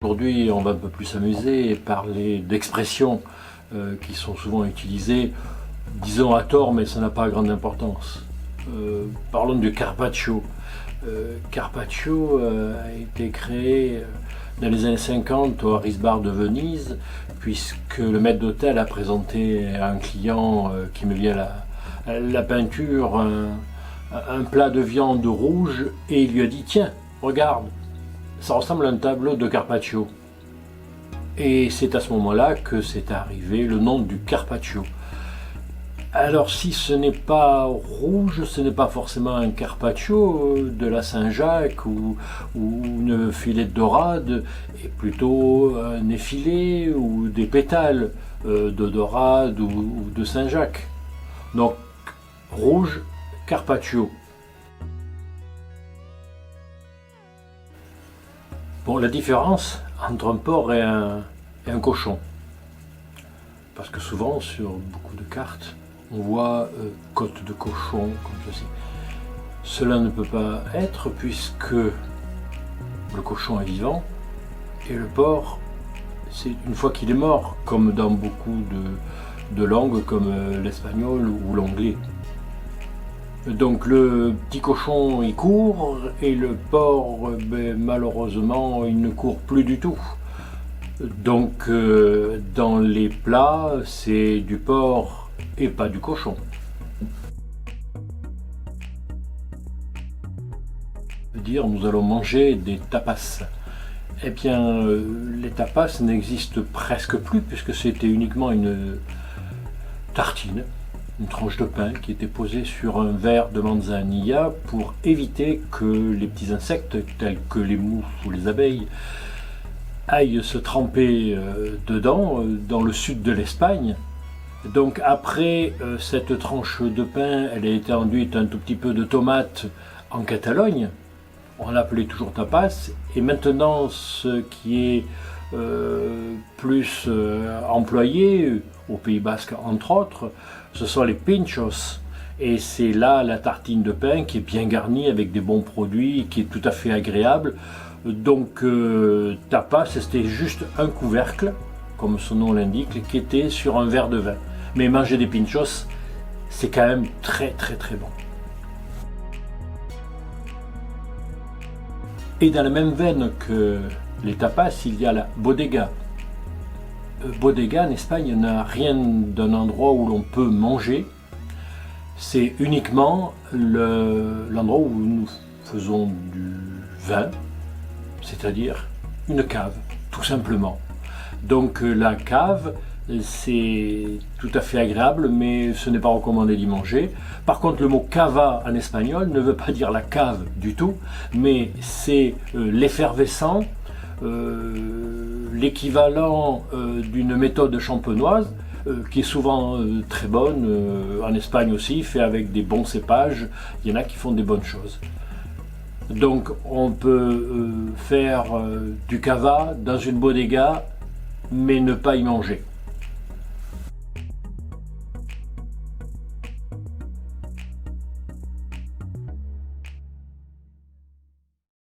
Aujourd'hui, on va un peu plus s'amuser et parler d'expressions qui sont souvent utilisées, disons à tort, mais ça n'a pas grande importance. Parlons du carpaccio. Carpaccio a été créé dans les années 50 au Harris Bar de Venise, puisque le maître d'hôtel a présenté à un client qui me vient la peinture un plat de viande rouge et il lui a dit: tiens, regarde, ça ressemble à un tableau de Carpaccio. Et c'est à ce moment-là que c'est arrivé le nom du Carpaccio. Alors si ce n'est pas rouge, ce n'est pas forcément un Carpaccio de la Saint-Jacques ou une filette dorade, et plutôt un effilé ou des pétales de dorade ou de Saint-Jacques. Donc rouge, Carpaccio. Bon, la différence entre un porc et un cochon, parce que souvent sur beaucoup de cartes on voit côte de cochon comme ceci. Cela ne peut pas être puisque le cochon est vivant et le porc, c'est une fois qu'il est mort, comme dans beaucoup de langues comme l'espagnol ou l'anglais. Donc le petit cochon il court et le porc, malheureusement, il ne court plus du tout. Donc dans les plats, c'est du porc et pas du cochon. Dire nous allons manger des tapas. Eh bien, les tapas n'existent presque plus puisque c'était uniquement une tartine, une tranche de pain qui était posée sur un verre de manzanilla pour éviter que les petits insectes tels que les mouches ou les abeilles aillent se tremper dedans, dans le sud de l'Espagne. Donc après cette tranche de pain, elle a été enduite un tout petit peu de tomates en Catalogne. On l'appelait toujours tapas. Et maintenant, ce qui est plus employé, au Pays Basque entre autres, ce sont les pinchos. Et c'est là la tartine de pain qui est bien garnie avec des bons produits, qui est tout à fait agréable. Donc tapas, c'était juste un couvercle, comme son nom l'indique, qui était sur un verre de vin. Mais manger des pinchos, c'est quand même très très très bon. Et dans la même veine que les tapas, il y a la bodega. Bodega en Espagne n'a rien d'un endroit où l'on peut manger. C'est uniquement l'endroit où nous faisons du vin, c'est-à-dire une cave, tout simplement. Donc la cave, c'est tout à fait agréable, mais ce n'est pas recommandé d'y manger. Par contre, le mot cava en espagnol ne veut pas dire la cave du tout, mais c'est l'effervescent, l'équivalent d'une méthode champenoise, qui est souvent très bonne, en Espagne aussi, fait avec des bons cépages. Il y en a qui font des bonnes choses. Donc on peut faire du cava dans une bodega, mais ne pas y manger.